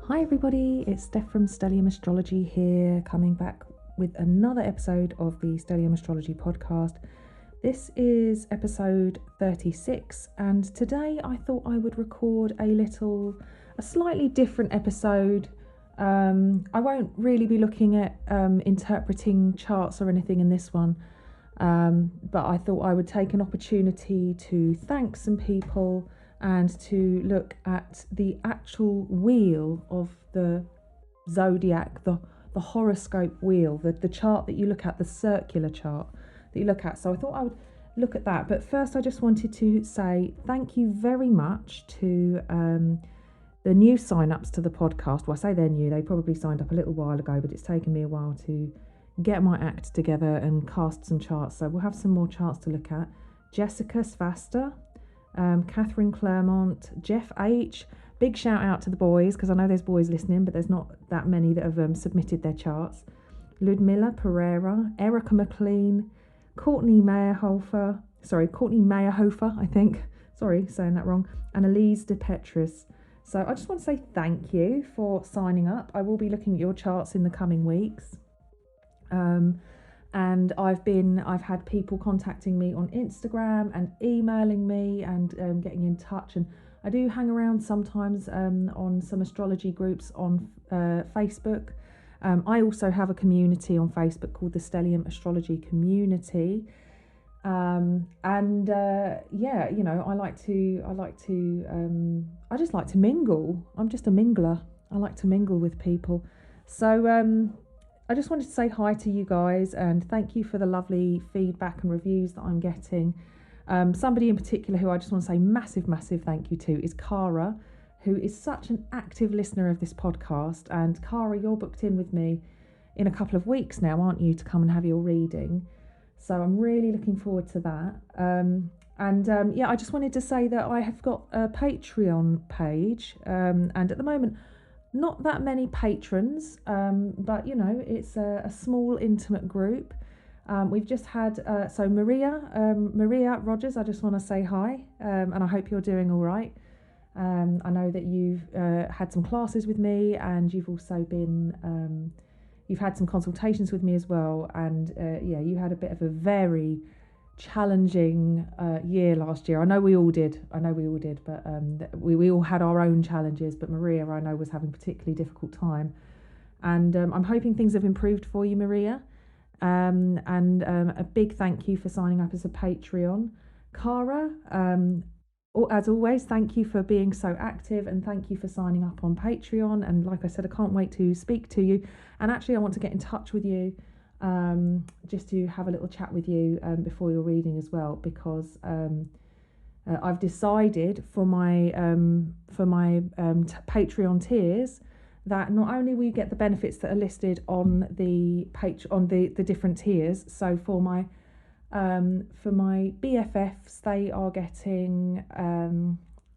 Hi everybody, it's Steph from Stellium Astrology here, coming back with another episode of the Stellium Astrology podcast. This is episode 36, and today I thought I would record a slightly different episode. I won't really be looking at interpreting charts or anything in this one, but I thought I would take an opportunity to thank some people and to look at the actual wheel of the zodiac, the horoscope wheel, the chart that you look at, the circular chart that you look at. So I thought I would look at that. But first I just wanted to say thank you very much to the new sign-ups to the podcast. Well, I say they're new, they probably signed up a little while ago, but it's taken me a while to get my act together and cast some charts. So we'll have some more charts to look at. Jessica Svasta, Catherine Claremont, Jeff H. Big shout out to the boys, because I know there's boys listening, but there's not that many that have submitted their charts. Ludmilla Pereira, Erica McLean, Courtney Meyerhofer, I think. Sorry, saying that wrong. And Elise De Petris. So I just want to say thank you for signing up. I will be looking at your charts in the coming weeks. And I've had people contacting me on Instagram and emailing me and getting in touch. And I do hang around sometimes on some astrology groups on Facebook. I also have a community on Facebook called the Stellium Astrology Community. I just like to mingle. I'm just a mingler. I like to mingle with people. So I just wanted to say hi to you guys and thank you for the lovely feedback and reviews that I'm getting. Somebody in particular who I just want to say massive thank you to is Cara, who is such an active listener of this podcast. And Cara, you're booked in with me in a couple of weeks now, aren't you, to come and have your reading? So I'm really looking forward to that. I just wanted to say that I have got a Patreon page, and at the moment not that many patrons, but you know, it's a small intimate group. We've just had Maria Rogers, I just want to say hi, and I hope you're doing all right. I know that you've had some classes with me, and you've also been you've had some consultations with me as well, and you had a bit of a very challenging year last year. I know we all did, but we all had our own challenges, but Maria, I know, was having a particularly difficult time, and I'm hoping things have improved for you, Maria, and a big thank you for signing up as a Patreon. Cara, as always, thank you for being so active, and thank you for signing up on Patreon, and like I said, I can't wait to speak to you, and actually I want to get in touch with you just to have a little chat with you before your reading as well, because I've decided for my Patreon tiers that not only will you get the benefits that are listed on the different tiers. So for my BFFs, they are getting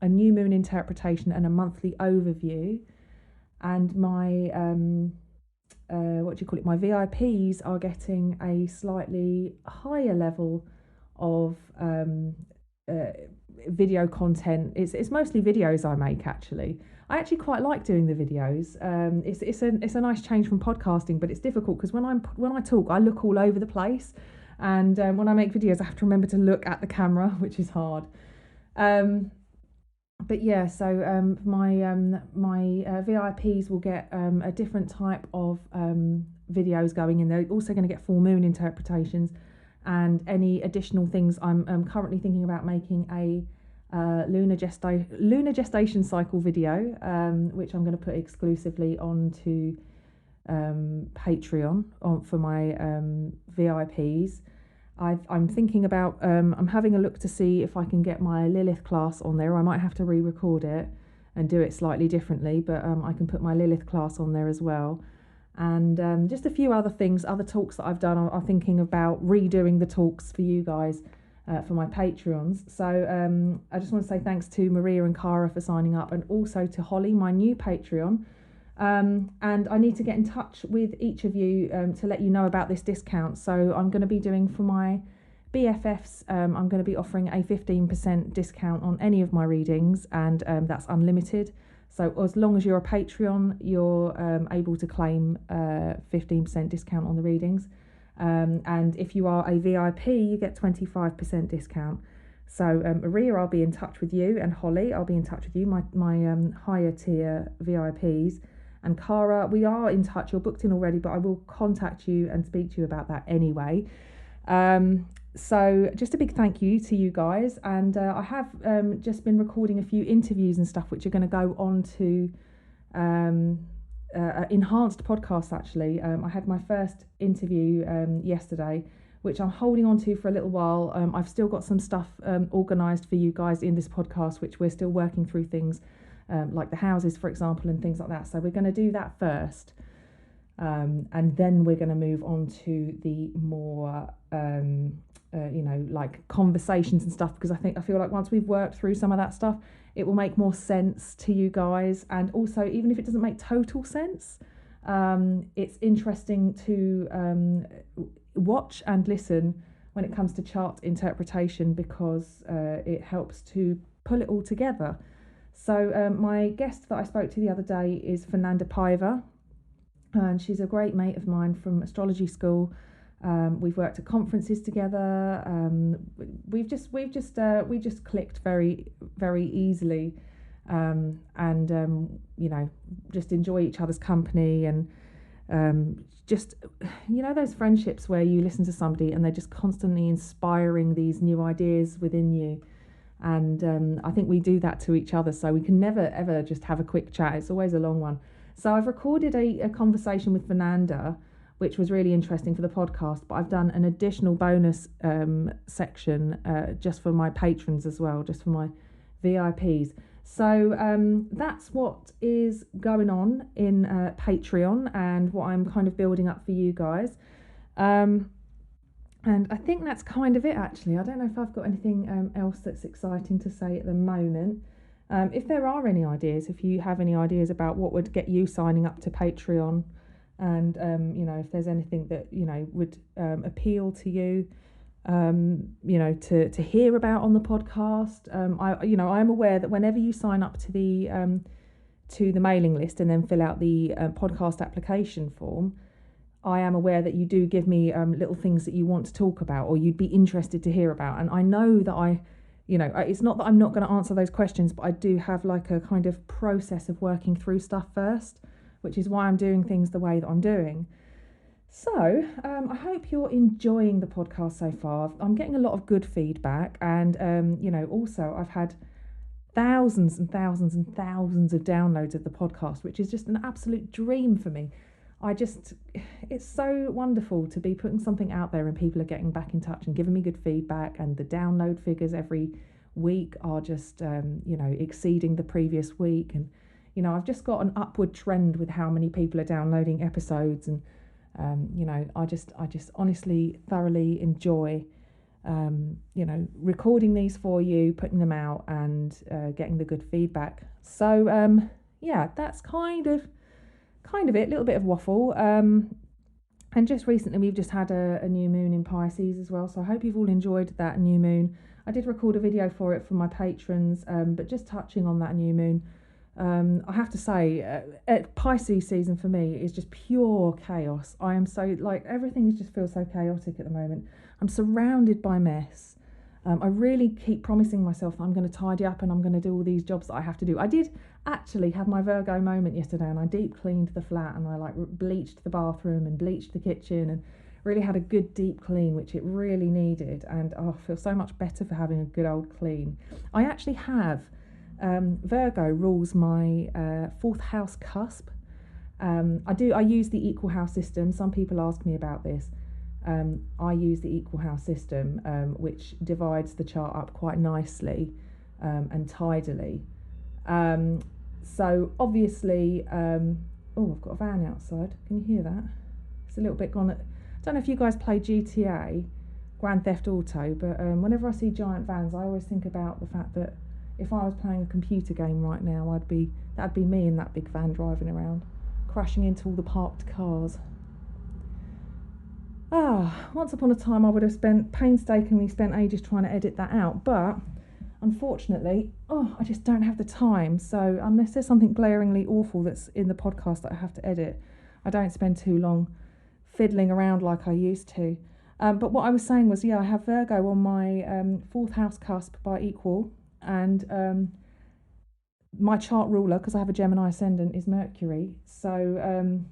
a new moon interpretation and a monthly overview, and my my VIPs are getting a slightly higher level of video content. It's mostly videos I make, actually. I actually quite like doing the videos. It's a nice change from podcasting, but it's difficult because when I talk, I look all over the place, and when I make videos, I have to remember to look at the camera, which is hard. But yeah, so my VIPs will get a different type of videos going in. They're also going to get full moon interpretations and any additional things. I'm currently thinking about making a lunar gestation cycle video, which I'm going to put exclusively onto Patreon for my VIPs. I'm thinking about I'm having a look to see if I can get my Lilith class on there. I might have to re-record it and do it slightly differently, but I can put my Lilith class on there as well. And just a few other things, other talks that I've done. I'm thinking about redoing the talks for you guys for my Patreons. So I just want to say thanks to Maria and Cara for signing up, and also to Holly, my new Patreon. And I need to get in touch with each of you to let you know about this discount. So I'm going to be doing for my BFFs, I'm going to be offering a 15% discount on any of my readings, and that's unlimited. So as long as you're a Patreon, you're able to claim 15% discount on the readings. And if you are a VIP, you get 25% discount. So Maria, I'll be in touch with you, and Holly, I'll be in touch with you, my higher tier VIPs. And Cara, we are in touch. You're booked in already, but I will contact you and speak to you about that anyway. So just a big thank you to you guys. And I have just been recording a few interviews and stuff, which are going to go on to enhanced podcasts, actually. I had my first interview yesterday, which I'm holding on to for a little while. I've still got some stuff organised for you guys in this podcast, which we're still working through things like the houses, for example, and things like that. So we're going to do that first. And then we're going to move on to the more, like conversations and stuff, because I feel like once we've worked through some of that stuff, it will make more sense to you guys. And also, even if it doesn't make total sense, it's interesting to watch and listen when it comes to chart interpretation, because it helps to pull it all together. So my guest that I spoke to the other day is Fernanda Piva, and she's a great mate of mine from astrology school. We've worked at conferences together. We just clicked very, very easily, and just enjoy each other's company, and just those friendships where you listen to somebody and they're just constantly inspiring these new ideas within you. And I think we do that to each other, so we can never ever just have a quick chat. It's always a long one. So I've recorded a conversation with Fernanda, which was really interesting for the podcast, but I've done an additional bonus section just for my patrons as well, just for my VIPs. So that's what is going on in Patreon, and what I'm kind of building up for you guys. And I think that's kind of it, actually. I don't know if I've got anything else that's exciting to say at the moment. If there are any ideas, if you have any ideas about what would get you signing up to Patreon, and if there's anything that would appeal to you, to hear about on the podcast, I am aware that whenever you sign up to the mailing list and then fill out the podcast application form, I am aware that you do give me little things that you want to talk about or you'd be interested to hear about. And I know that it's not that I'm not going to answer those questions, but I do have like a kind of process of working through stuff first, which is why I'm doing things the way that I'm doing. So I hope you're enjoying the podcast so far. I'm getting a lot of good feedback, and also I've had thousands and thousands and thousands of downloads of the podcast, which is just an absolute dream for me. It's so wonderful to be putting something out there and people are getting back in touch and giving me good feedback, and the download figures every week are just exceeding the previous week. And I've just got an upward trend with how many people are downloading episodes, and I just honestly thoroughly enjoy recording these for you, putting them out, and getting the good feedback. So that's kind of it, a little bit of waffle. And just recently we've just had a new moon in Pisces as well, so I hope you've all enjoyed that new moon. I did record a video for it for my patrons, but just touching on that new moon, I have to say, Pisces season for me is just pure chaos. I am so, everything just feels so chaotic at the moment. I'm surrounded by mess. I really keep promising myself that I'm going to tidy up and I'm going to do all these jobs that I have to do. I did actually have my Virgo moment yesterday, and I deep cleaned the flat, and I bleached the bathroom and bleached the kitchen, and really had a good deep clean, which it really needed. And I feel so much better for having a good old clean. I actually have Virgo rules my fourth house cusp. I use the equal house system. Some people ask me about this. I use the equal house system, which divides the chart up quite nicely and tidily. So obviously, I've got a van outside. Can you hear that? It's a little bit gone. I don't know if you guys play GTA, Grand Theft Auto, but whenever I see giant vans, I always think about the fact that if I was playing a computer game right now, that'd be me in that big van driving around, crashing into all the parked cars. Once upon a time I would have painstakingly spent ages trying to edit that out, but unfortunately, I just don't have the time. So unless there's something glaringly awful that's in the podcast that I have to edit, I don't spend too long fiddling around like I used to. But what I was saying was, I have Virgo on my fourth house cusp by equal, and my chart ruler, because I have a Gemini ascendant, is Mercury. So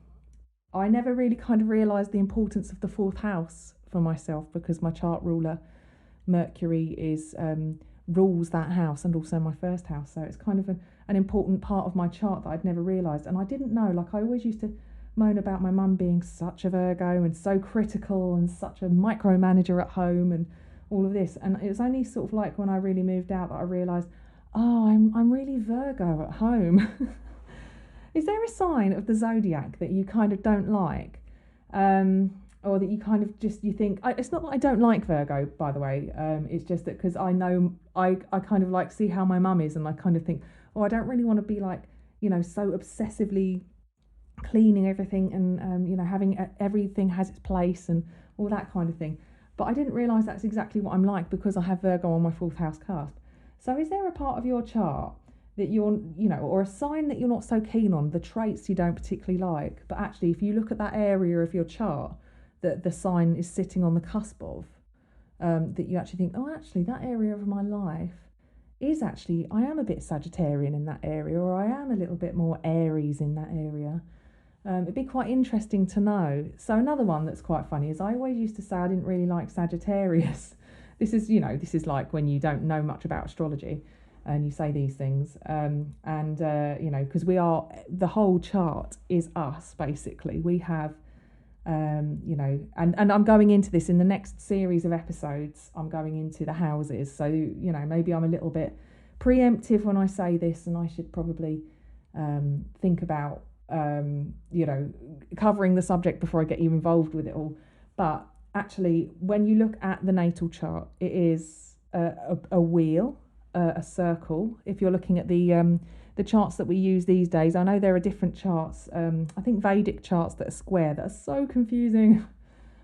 I never really kind of realised the importance of the fourth house for myself, because my chart ruler, Mercury, is rules that house and also my first house. So it's kind of an important part of my chart that I'd never realised. And I didn't know, like I always used to moan about my mum being such a Virgo and so critical and such a micromanager at home and all of this. And it was only sort of like when I really moved out that I realised, I'm really Virgo at home. Is there a sign of the zodiac that you kind of don't like? Or that you kind of just, you think, it's not that I don't like Virgo, by the way. It's just that because I know, I kind of like see how my mum is, and I kind of think, I don't really want to be like, so obsessively cleaning everything and, having everything has its place and all that kind of thing. But I didn't realise that's exactly what I'm like because I have Virgo on my fourth house cusp. So is there a part of your chart that you're, or a sign that you're not so keen on, the traits you don't particularly like, but actually if you look at that area of your chart that the sign is sitting on the cusp of, that you actually think, actually that area of my life is actually, I am a bit Sagittarian in that area, or I am a little bit more Aries in that area. It'd be quite interesting to know. So another one that's quite funny is I always used to say I didn't really like Sagittarius. This is like when you don't know much about astrology and you say these things. Because the whole chart is us, basically. We have, and I'm going into this in the next series of episodes. I'm going into the houses. So, maybe I'm a little bit preemptive when I say this, and I should probably think about covering the subject before I get you involved with it all. But actually, when you look at the natal chart, it is a wheel, a circle. If you're looking at the charts that we use these days, I know there are different charts. I think Vedic charts that are square that are so confusing.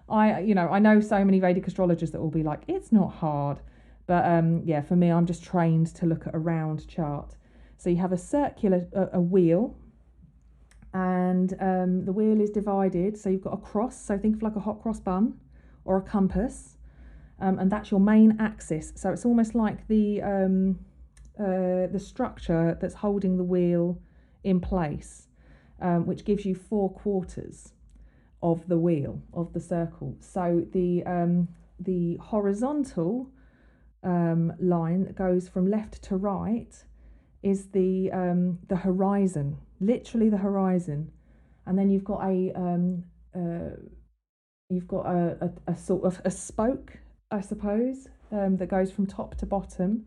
I know so many Vedic astrologers that will be like, it's not hard, but for me, I'm just trained to look at a round chart. So you have a circular, a wheel. And the wheel is divided, so you've got a cross, so think of like a hot cross bun or a compass, and that's your main axis. So it's almost like the structure that's holding the wheel in place, which gives you 4 quarters of the wheel, of the circle. So the horizontal line that goes from left to right is the horizon, literally the horizon, and then you've got a sort of a spoke, I suppose, that goes from top to bottom,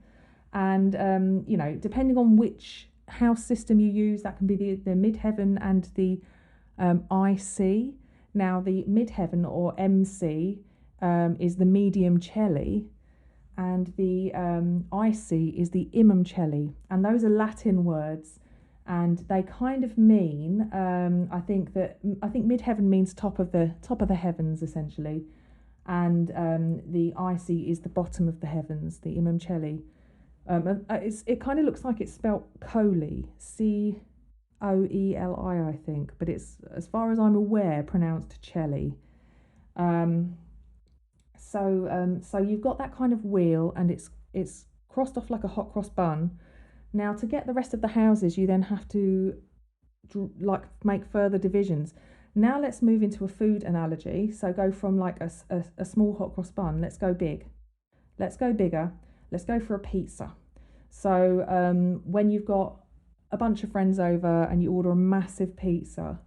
and depending on which house system you use, that can be the midheaven and the IC. Now the midheaven or MC is the medium celli, and the IC is the imum celli, and those are Latin words, and they kind of mean I think midheaven means top of the heavens essentially, and the IC is the bottom of the heavens, the imum celli. It kind of looks like it's spelt Coeli, Coeli, I think, but it's, as far as I'm aware, pronounced celli. So you've got that kind of wheel, and it's crossed off like a hot cross bun. Now, to get the rest of the houses, you then have to make further divisions. Now let's move into a food analogy. So go from like a small hot cross bun. Let's go big. Let's go bigger. Let's go for a pizza. So when you've got a bunch of friends over and you order a massive pizza,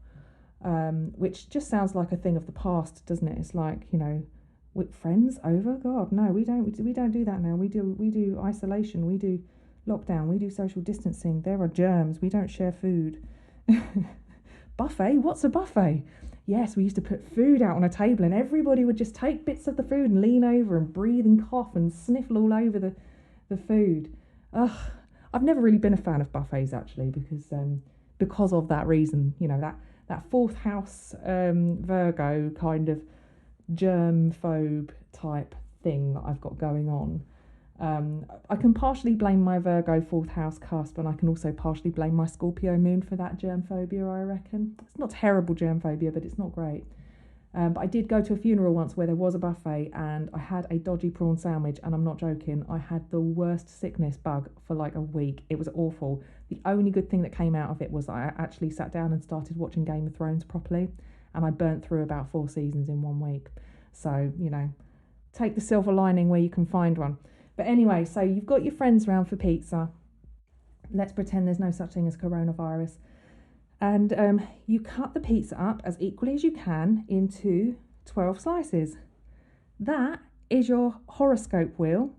which just sounds like a thing of the past, doesn't it? It's like, with friends over? God, no, we don't do that now. We do isolation, we do lockdown, we do social distancing. There are germs. We don't share food. Buffet? What's a buffet? Yes, we used to put food out on a table and everybody would just take bits of the food and lean over and breathe and cough and sniffle all over the food. I've never really been a fan of buffets actually, because of that reason, that fourth house Virgo kind of germ phobe type thing that I've got going on. I can partially blame my Virgo fourth house cusp, and I can also partially blame my Scorpio moon for that germ phobia, I reckon. It's not terrible germ phobia, but it's not great. But I did go to a funeral once where there was a buffet and I had a dodgy prawn sandwich, and I'm not joking, I had the worst sickness bug for like a week. It was awful. The only good thing that came out of it was I actually sat down and started watching Game of Thrones properly, and I burnt through about 4 seasons in 1 week. So, take the silver lining where you can find one. But anyway, so you've got your friends round for pizza. Let's pretend there's no such thing as coronavirus. And you cut the pizza up as equally as you can into 12 slices. That is your horoscope wheel.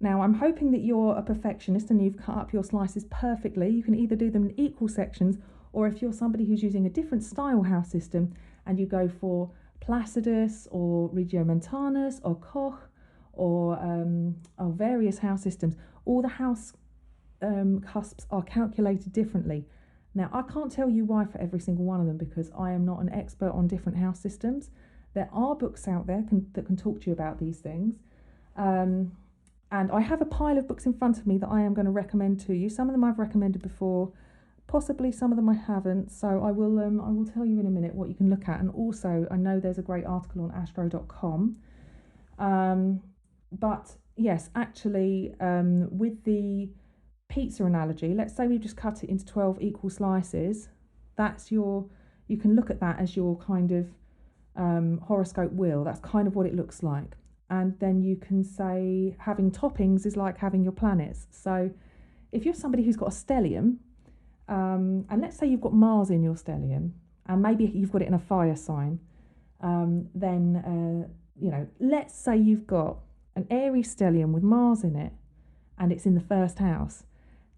Now, I'm hoping that you're a perfectionist and you've cut up your slices perfectly. You can either do them in equal sections, or if you're somebody who's using a different style house system and you go for Placidus or Regiomontanus or Koch or various house systems, all the house cusps are calculated differently. Now, I can't tell you why for every single one of them because I am not an expert on different house systems. There are books out there that can talk to you about these things. And I have a pile of books in front of me that I am going to recommend to you. Some of them I've recommended before, possibly some of them I haven't. So I will tell you in a minute what you can look at. And also, I know there's a great article on astro.com. But yes, actually, with the pizza analogy, let's say we just cut it into 12 equal slices. You can look at that as your kind of horoscope wheel. That's kind of what it looks like. And then you can say having toppings is like having your planets. So if you're somebody who's got a stellium, and let's say you've got Mars in your stellium, and maybe you've got it in a fire sign, then let's say you've got an Aries stellium with Mars in it, and it's in the first house.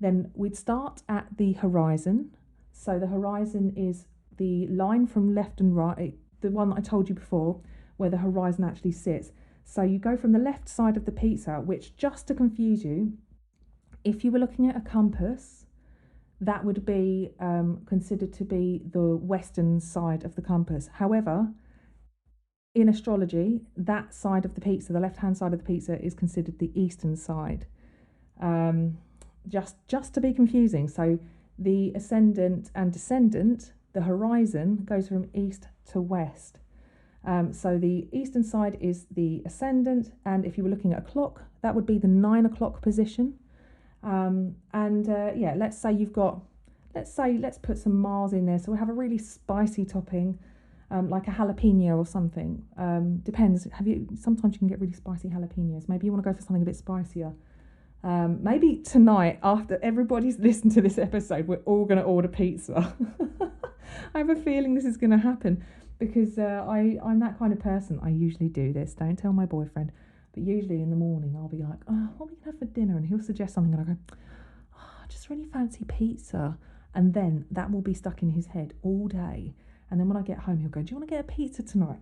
Then we'd start at the horizon. So the horizon is the line from left and right, the one that I told you before, where the horizon actually sits. So you go from the left side of the pizza, which, just to confuse you, if you were looking at a compass, that would be considered to be the western side of the compass. However, in astrology, that side of the pizza, the left-hand side of the pizza, is considered the eastern side. Just to be confusing. So the ascendant and descendant, the horizon goes from east to west. So the eastern side is the ascendant, and if you were looking at a clock, that would be the 9 o'clock position. Let's say let's put some Mars in there. So we have a really spicy topping, like a jalapeno or something. Depends. Sometimes you can get really spicy jalapenos. Maybe you want to go for something a bit spicier. Maybe tonight, after everybody's listened to this episode, we're all going to order pizza. I have a feeling this is going to happen because I'm that kind of person. I usually do this. Don't tell my boyfriend. But usually in the morning, I'll be like, oh, what are we going to have for dinner? And he'll suggest something and I go, oh, I just really fancy pizza. And then that will be stuck in his head all day. And then when I get home, he'll go, do you want to get a pizza tonight?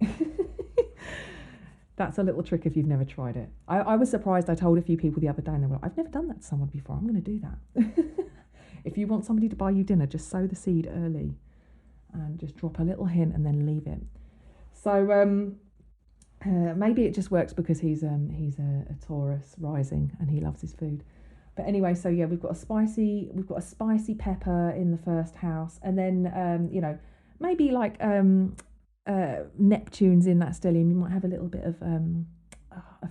That's a little trick if you've never tried it. I was surprised. I told a few people the other day and they were like, I've never done that to someone before. I'm going to do that. If you want somebody to buy you dinner, just sow the seed early and just drop a little hint and then leave it. So maybe it just works because he's a Taurus rising and he loves his food. But anyway, so yeah, we've got a spicy pepper in the first house, and then maybe like Neptune's in that stellium. You might have a little bit of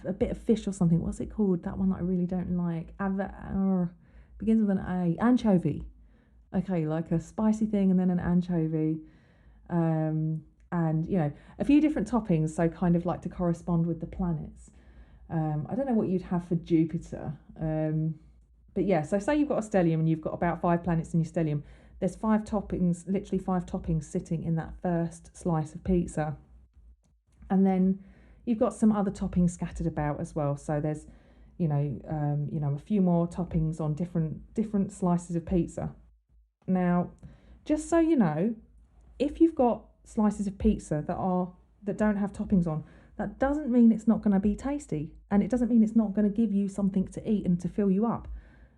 a bit of fish or something. What's it called? That one that I really don't like. Begins with an A. Anchovy. Okay, like a spicy thing and then an anchovy. And a few different toppings, so kind of like to correspond with the planets. I don't know what you'd have for Jupiter. But yeah, so say you've got a stellium and you've got about 5 planets in your stellium. There's 5 toppings, literally 5 toppings sitting in that first slice of pizza. And then you've got some other toppings scattered about as well. So there's, a few more toppings on different slices of pizza. Now, just so you know, if you've got slices of pizza that don't have toppings on, that doesn't mean it's not going to be tasty, and it doesn't mean it's not going to give you something to eat and to fill you up.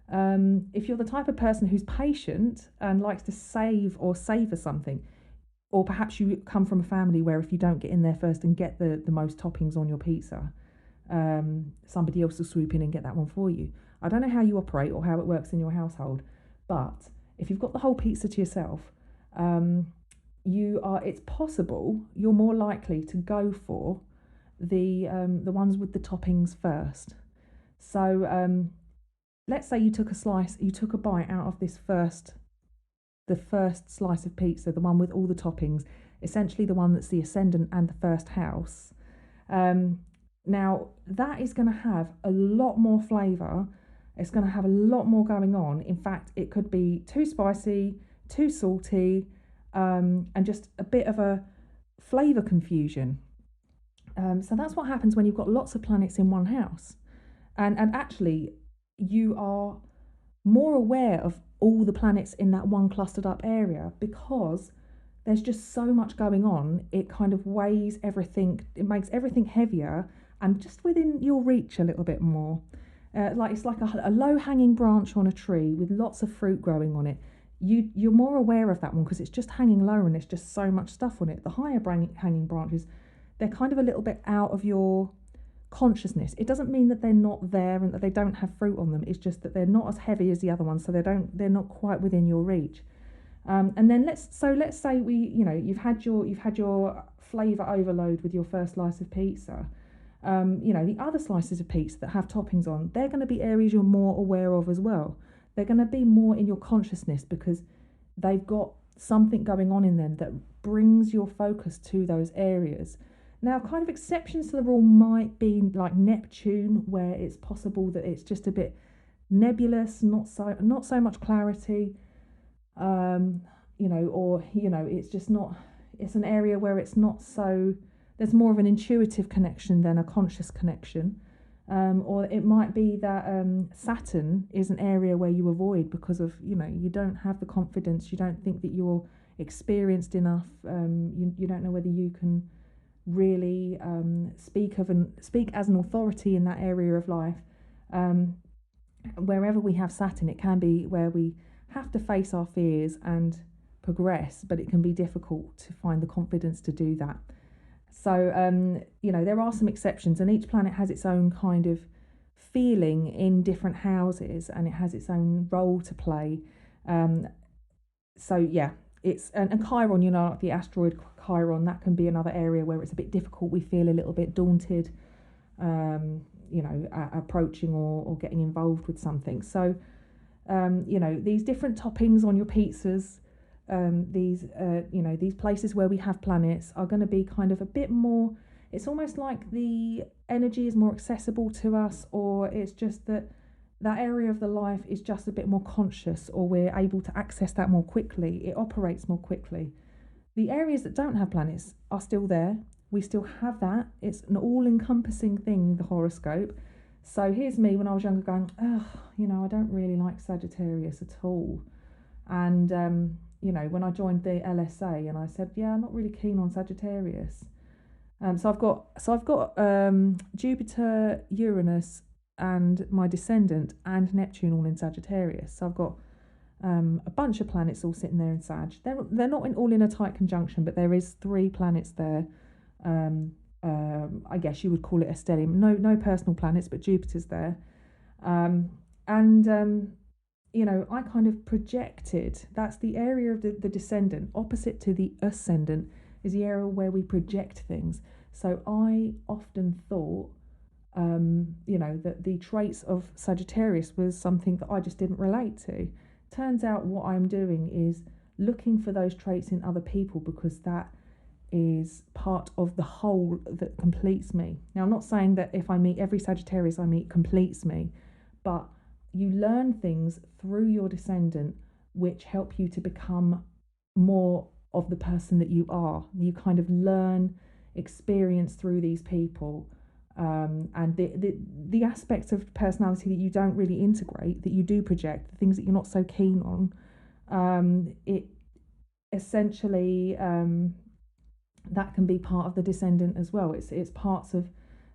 If you're the type of person who's patient and likes to savor something, or perhaps you come from a family where if you don't get in there first and get the most toppings on your pizza, somebody else will swoop in and get that one for you. I don't know how you operate or how it works in your household, but if you've got the whole pizza to yourself, it's possible you're more likely to go for the ones with the toppings first. So let's say you took a bite out of the first slice of pizza, the one with all the toppings, essentially the one that's the ascendant and the first house. Now that is going to have a lot more flavour. It's going to have a lot more going on. In fact, it could be too spicy, too salty, and just a bit of a flavour confusion. So that's what happens when you've got lots of planets in one house. And actually, you are more aware of all the planets in that one clustered up area because there's just so much going on. It kind of weighs everything, it makes everything heavier and just within your reach a little bit more. It's like a low-hanging branch on a tree with lots of fruit growing on it. You're more aware of that one because it's just hanging low and there's just so much stuff on it. The higher hanging branches, they're kind of a little bit out of your consciousness. It doesn't mean that they're not there and that they don't have fruit on them. It's just that they're not as heavy as the other ones, so they're not quite within your reach. And then let's say you've had your flavour overload with your first slice of pizza. The other slices of pizza that have toppings on, they're going to be areas you're more aware of as well. They're going to be more in your consciousness because they've got something going on in them that brings your focus to those areas. Now, kind of exceptions to the rule might be like Neptune, where it's possible that it's just a bit nebulous, not so much clarity, it's just not. It's an area where it's not so. There's more of an intuitive connection than a conscious connection, or it might be that Saturn is an area where you avoid because of you don't have the confidence, you don't think that you're experienced enough, you don't know whether you can really speak as an authority in that area of life. Wherever we have Saturn, it can be where we have to face our fears and progress, but it can be difficult to find the confidence to do that. So there are some exceptions, and each planet has its own kind of feeling in different houses, and it has its own role to play. It's and Chiron, like the asteroid Chiron, that can be another area where it's a bit difficult. We feel a little bit daunted, approaching or getting involved with something. So, these different toppings on your pizzas, these places where we have planets are going to be kind of a bit more. It's almost like the energy is more accessible to us, or it's just that area of the life is just a bit more conscious, or we're able to access that more quickly. It operates more quickly. The areas that don't have planets are still there. We still have that. It's an all-encompassing thing, the horoscope. So here's me when I was younger going, I don't really like Sagittarius at all. And, when I joined the LSA and I said, I'm not really keen on Sagittarius. So I've got Jupiter, Uranus, and my descendant and Neptune all in Sagittarius. So I've got a bunch of planets all sitting there in Sag. They're not all in a tight conjunction, but there is 3 planets there. I guess you would call it a stellium. No personal planets, but Jupiter's there. I kind of projected. That's the area of the descendant. Opposite to the ascendant is the area where we project things. So I often thought that the traits of Sagittarius was something that I just didn't relate to. Turns out what I'm doing is looking for those traits in other people because that is part of the whole that completes me. Now, I'm not saying that if I meet every Sagittarius I meet completes me, but you learn things through your descendant which help you to become more of the person that you are. You kind of learn experience through these people. And the aspects of personality that you don't really integrate, that you do project, the things that you're not so keen on, it essentially that can be part of the descendant as well. It's parts of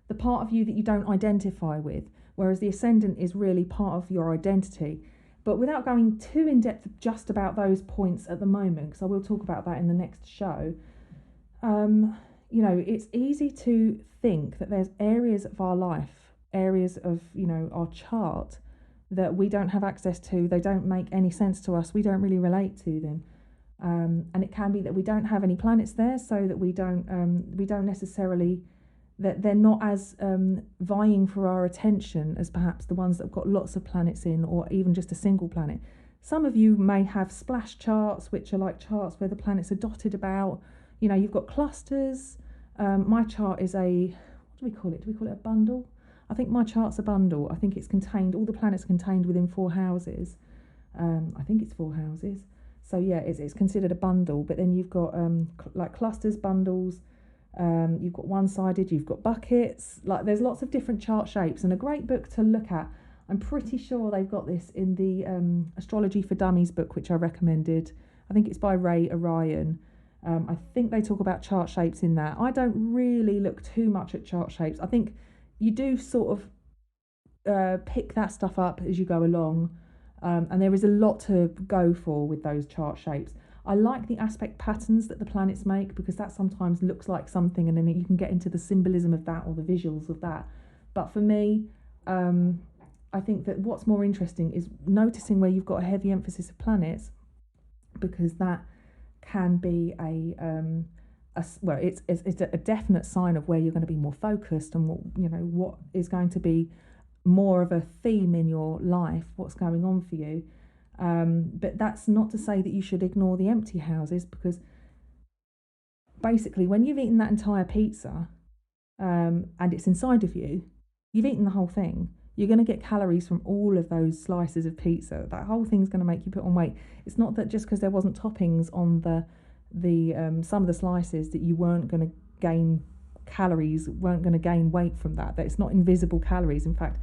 the part of you that you don't identify with, whereas the ascendant is really part of your identity. But without going too in depth just about those points at the moment, because I will talk about that in the next show. it's easy to think that there's areas of our life, areas of, our chart that we don't have access to. They don't make any sense to us. We don't really relate to them. And it can be that we don't have any planets there, so that we don't necessarily, that they're not as vying for our attention as perhaps the ones that have got lots of planets in, or even just a single planet. Some of you may have splash charts, which are like charts where the planets are dotted about. You've got clusters. My chart is what do we call it? Do we call it a bundle? I think my chart's a bundle. I think it's contained, all the planets contained within 4 houses. I think it's 4 houses. So yeah, it's considered a bundle. But then you've got like clusters, bundles. You've got one-sided, you've got buckets. Like, there's lots of different chart shapes, and a great book to look at. I'm pretty sure they've got this in the Astrology for Dummies book, which I recommended. I think it's by Ray Orion. I think they talk about chart shapes in that. I don't really look too much at chart shapes. I think you do sort of pick that stuff up as you go along, and there is a lot to go for with those chart shapes. I like the aspect patterns that the planets make, because that sometimes looks like something, and then you can get into the symbolism of that or the visuals of that. But for me, I think that what's more interesting is noticing where you've got a heavy emphasis of planets, because that can be it's a definite sign of where you're going to be more focused, and what is going to be more of a theme in your life, what's going on for you. But that's not to say that you should ignore the empty houses, because basically when you've eaten that entire pizza and it's inside of you, you've eaten the whole thing. You're going to get calories from all of those slices of pizza. That whole thing's going to make you put on weight. It's not that just because there wasn't toppings on the some of the slices that you weren't going to gain calories, weren't going to gain weight from that. That it's not invisible calories. In fact,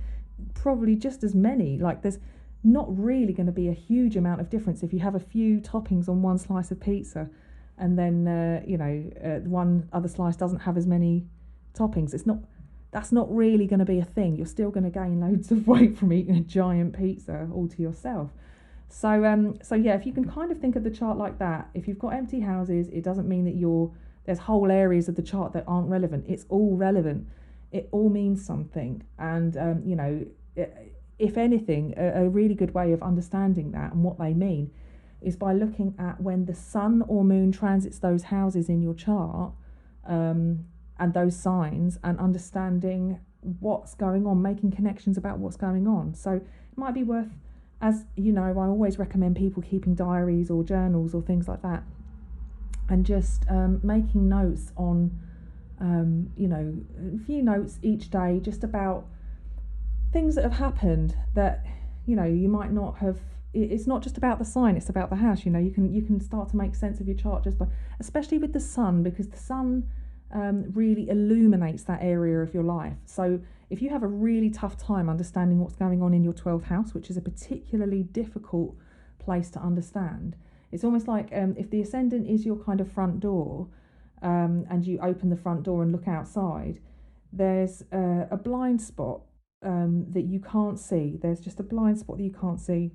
probably just as many. Like, there's not really going to be a huge amount of difference if you have a few toppings on one slice of pizza, and then one other slice doesn't have as many toppings. That's not really going to be a thing. You're still going to gain loads of weight from eating a giant pizza all to yourself. So yeah, if you can kind of think of the chart like that, if you've got empty houses, it doesn't mean that there's whole areas of the chart that aren't relevant. It's all relevant. It all means something. And if anything, a really good way of understanding that and what they mean is by looking at when the sun or moon transits those houses in your chart, and those signs, and understanding what's going on, making connections about what's going on. So it might be worth, as you know, I always recommend people keeping diaries or journals or things like that, and just making notes on, a few notes each day, just about things that have happened that, you might not have. It's not just about the sign, it's about the house. You can start to make sense of your chart just by, especially with the sun, because the sun really illuminates that area of your life. So if you have a really tough time understanding what's going on in your 12th house, which is a particularly difficult place to understand, it's almost like if the ascendant is your kind of front door, and you open the front door and look outside, there's a blind spot that you can't see. There's just a blind spot that you can't see.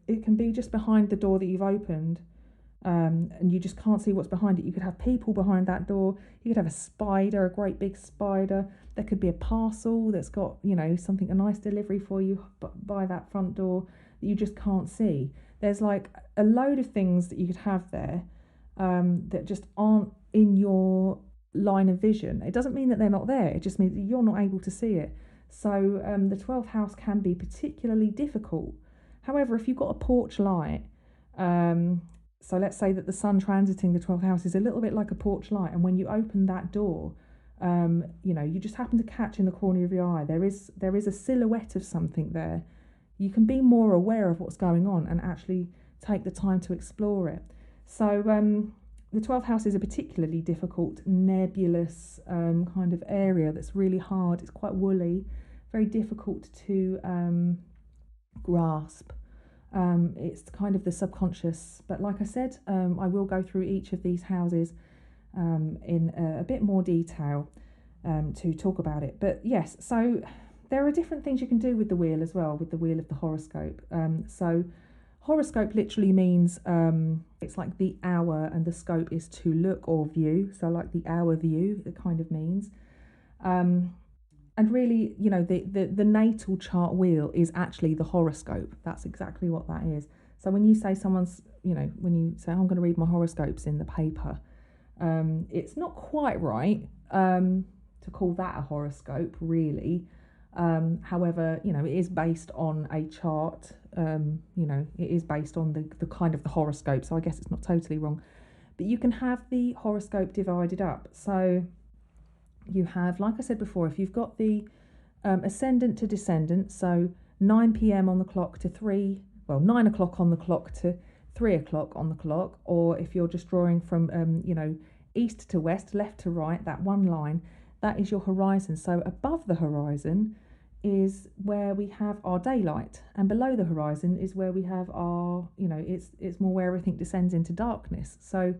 It can be just behind the door that you've opened, and you just can't see what's behind it. You could have people behind that door. You could have a spider, a great big spider. There could be a parcel that's got, something, a nice delivery for you by that front door that you just can't see. There's like a load of things that you could have there that just aren't in your line of vision. It doesn't mean that they're not there. It just means that you're not able to see it. So the 12th house can be particularly difficult. However, if you've got a porch light, so let's say that the sun transiting the 12th house is a little bit like a porch light, and when you open that door, you just happen to catch in the corner of your eye, there is a silhouette of something there. You can be more aware of what's going on and actually take the time to explore it. So the 12th house is a particularly difficult, nebulous kind of area that's really hard. It's quite woolly, very difficult to grasp. It's kind of the subconscious, but like I said, I will go through each of these houses in a bit more detail to talk about it. But yes, so there are different things you can do with the wheel as well, with the wheel of the horoscope. So Horoscope literally means it's like the hour, and the scope is to look or view. So like the hour view, it kind of means. And really, you know, the natal chart wheel is actually the horoscope. That's exactly what that is. So when you say someone's, you know, when you say, I'm going to read my horoscopes in the paper, it's not quite right to call that a horoscope, really. However, you know, it is based on a chart. You know, it is based on the kind of the horoscope. So I guess it's not totally wrong. But you can have the horoscope divided up. So you have, like I said before, if you've got the ascendant to descendant, so 9 p.m. on the clock to 9 o'clock on the clock to 3 o'clock on the clock, or if you're just drawing from, you know, east to west, left to right, that one line, that is your horizon. So above the horizon is where we have our daylight, and below the horizon is where we have our, you know, it's more where everything descends into darkness. So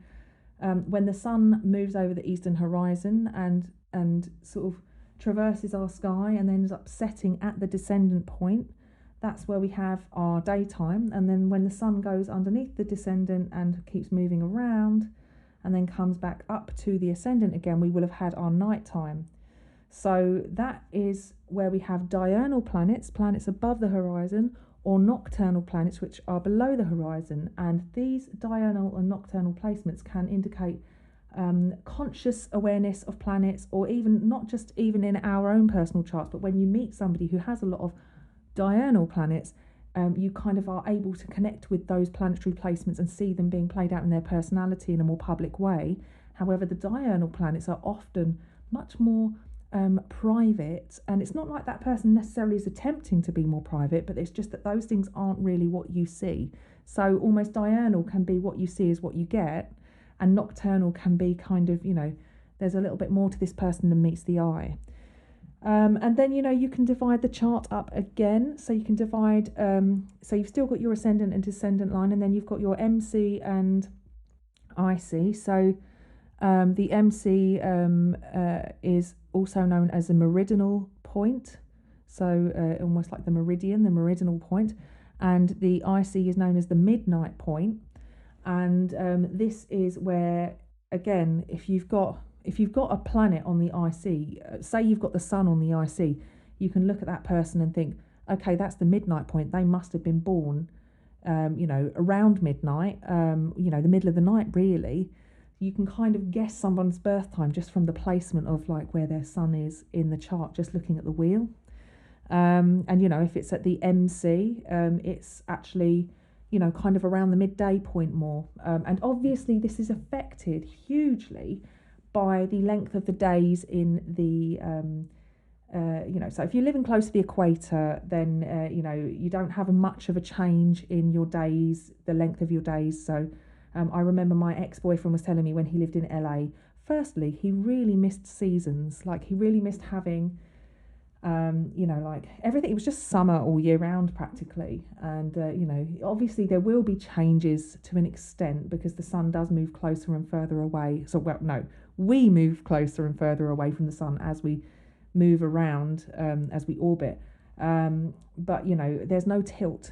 when the sun moves over the eastern horizon and sort of traverses our sky and then ends up setting at the descendant point, that's where we have our daytime. And then when the sun goes underneath the descendant and keeps moving around and then comes back up to the ascendant again, we will have had our nighttime. So that is where we have diurnal planets, planets above the horizon, or nocturnal planets which are below the horizon. And these diurnal and nocturnal placements can indicate conscious awareness of planets, or even not just even in our own personal charts, but when you meet somebody who has a lot of diurnal planets, you kind of are able to connect with those planetary placements and see them being played out in their personality in a more public way. However, the diurnal planets are often much more private, and it's not like that person necessarily is attempting to be more private, but it's just that those things aren't really what you see. So almost diurnal can be what you see is what you get, and nocturnal can be kind of, you know, there's a little bit more to this person than meets the eye. And then, you know, you can divide the chart up again. So you can divide, so you've still got your ascendant and descendant line, and then you've got your MC and IC. So the MC is also known as a meridional point. So almost like the meridian, the meridional point. And the IC is known as the midnight point. And this is where, again, if you've got a planet on the IC, say you've got the sun on the IC, you can look at that person and think, okay, that's the midnight point. They must have been born, you know, around midnight, you know, the middle of the night, really. You can kind of guess someone's birth time just from the placement of like where their sun is in the chart, just looking at the wheel. And, you know, if it's at the MC, it's actually, you know, kind of around the midday point more. And obviously this is affected hugely by the length of the days in the, you know, so if you're living close to the equator, then, you know, you don't have much of a change in your days, the length of your days. So I remember my ex-boyfriend was telling me when he lived in LA, firstly, he really missed seasons. Like he really missed having, you know, like everything, it was just summer all year round practically. And, you know, obviously there will be changes to an extent because the sun does move closer and further away. So, well, no, we move closer and further away from the sun as we move around, as we orbit. But, you know, there's no tilt.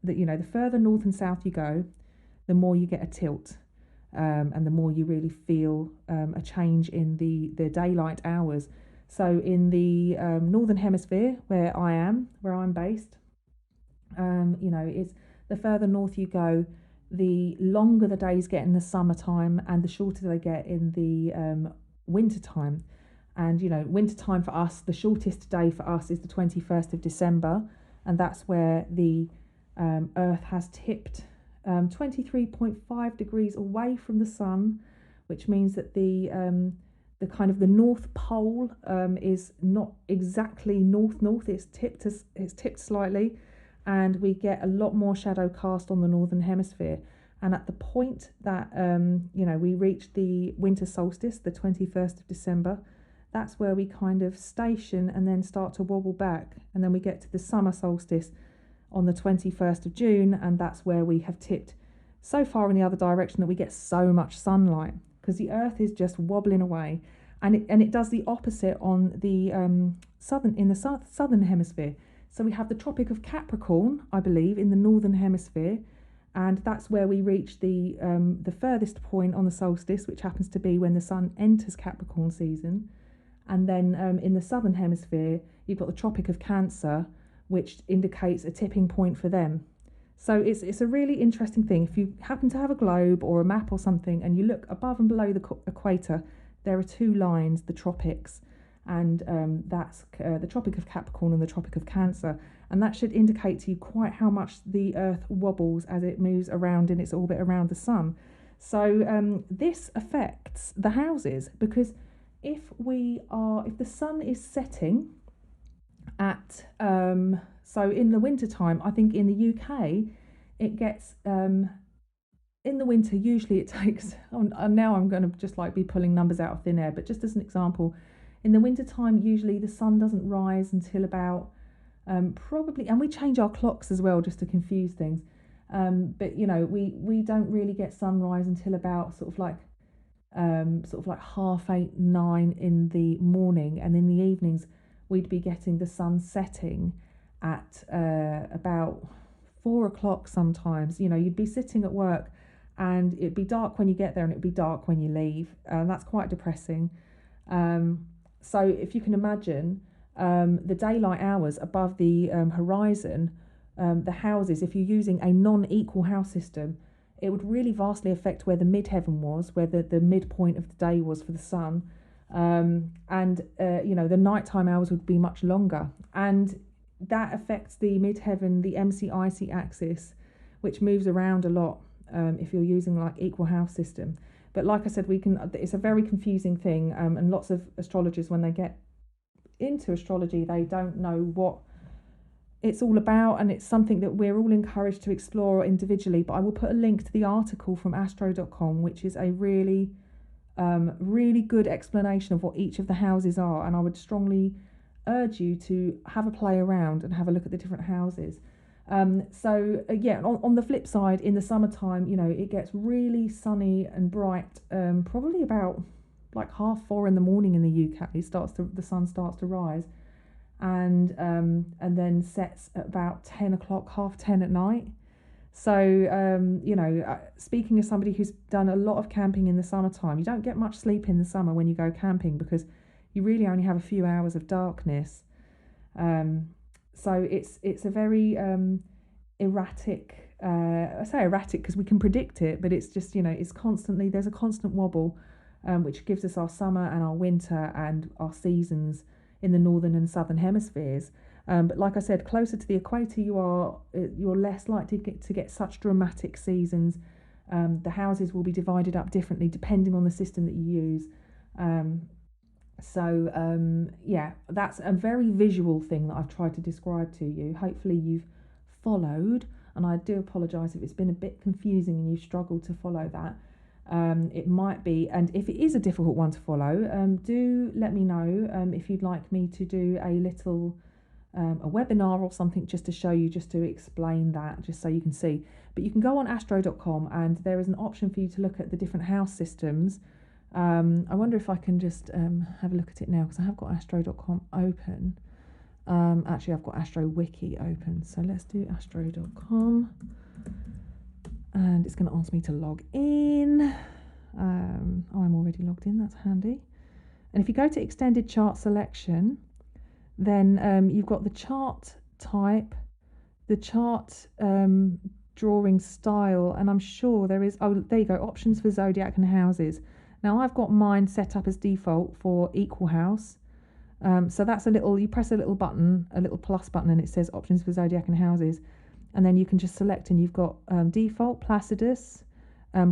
That, you know, the further north and south you go, the more you get a tilt. And the more you really feel a change in the daylight hours. So in the northern hemisphere, where I'm based, you know, it's the further north you go, the longer the days get in the summertime and the shorter they get in the winter time. And, you know, winter time for us, the shortest day for us is the 21st of December. And that's where the Earth has tipped 23.5 degrees away from the sun, which means that the kind of the North Pole is not exactly north. It's tipped slightly, and we get a lot more shadow cast on the northern hemisphere. And at the point that you know, we reach the winter solstice, the 21st of December, that's where we kind of station and then start to wobble back, and then we get to the summer solstice on the 21st of June, and that's where we have tipped so far in the other direction that we get so much sunlight, because the Earth is just wobbling away. And it does the opposite on the southern hemisphere. So we have the Tropic of Capricorn, I believe, in the northern hemisphere, and that's where we reach the furthest point on the solstice, which happens to be when the sun enters Capricorn season. And then in the southern hemisphere, you've got the Tropic of Cancer, which indicates a tipping point for them. So it's a really interesting thing. If you happen to have a globe or a map or something, and you look above and below the equator, there are two lines, the tropics, and that's the Tropic of Capricorn and the Tropic of Cancer. And that should indicate to you quite how much the Earth wobbles as it moves around in its orbit around the sun. So this affects the houses, because if the sun is setting at so in the winter time, I think in the UK it gets in the winter usually it takes and now I'm going to just like be pulling numbers out of thin air, but just as an example, in the winter time usually the sun doesn't rise until about probably, and we change our clocks as well just to confuse things, but you know, we don't really get sunrise until about sort of like 8:30, 9 in the morning, and in the evenings we'd be getting the sun setting at about 4 o'clock sometimes. You know, you'd be sitting at work and it'd be dark when you get there and it'd be dark when you leave, and that's quite depressing. So if you can imagine the daylight hours above the horizon, the houses, if you're using a non-equal house system, it would really vastly affect where the midheaven was, where the midpoint of the day was for the sun. You know, the nighttime hours would be much longer. And that affects the midheaven, the MC-IC axis, which moves around a lot if you're using like equal house system. But like I said, it's a very confusing thing. And lots of astrologers, when they get into astrology, they don't know what it's all about, and it's something that we're all encouraged to explore individually. But I will put a link to the article from astro.com, which is a really good explanation of what each of the houses are, and I would strongly urge you to have a play around and have a look at the different houses. On the flip side, in the summertime, you know, it gets really sunny and bright, probably about like 4:30 in the morning in the UK. The sun starts to rise, and then sets at about 10 o'clock, 10:30 at night. So, you know, speaking as somebody who's done a lot of camping in the summertime, you don't get much sleep in the summer when you go camping, because you really only have a few hours of darkness. So it's a very erratic, I say erratic because we can predict it, but it's just, you know, there's a constant wobble, which gives us our summer and our winter and our seasons in the northern and southern hemispheres. But like I said, closer to the equator you're less likely to get such dramatic seasons. The houses will be divided up differently depending on the system that you use. That's a very visual thing that I've tried to describe to you. Hopefully you've followed, and I do apologise if it's been a bit confusing and you struggled to follow that. It might be, and if it is a difficult one to follow, do let me know if you'd like me to do a little a webinar or something just to show you, just to explain that, just so you can see. But you can go on astro.com and there is an option for you to look at the different house systems. I wonder if I can just have a look at it now, because I have got astro.com open. Actually, I've got Astro Wiki open, so let's do astro.com. And it's going to ask me to log in. I'm already logged in, that's handy. And if you go to extended chart selection, then you've got the chart type, the chart drawing style, and I'm sure there is, there you go, options for zodiac and houses. Now I've got mine set up as default for equal house. So that's you press a little button, a little plus button, and it says options for zodiac and houses. And then you can just select, and you've got default, Placidus,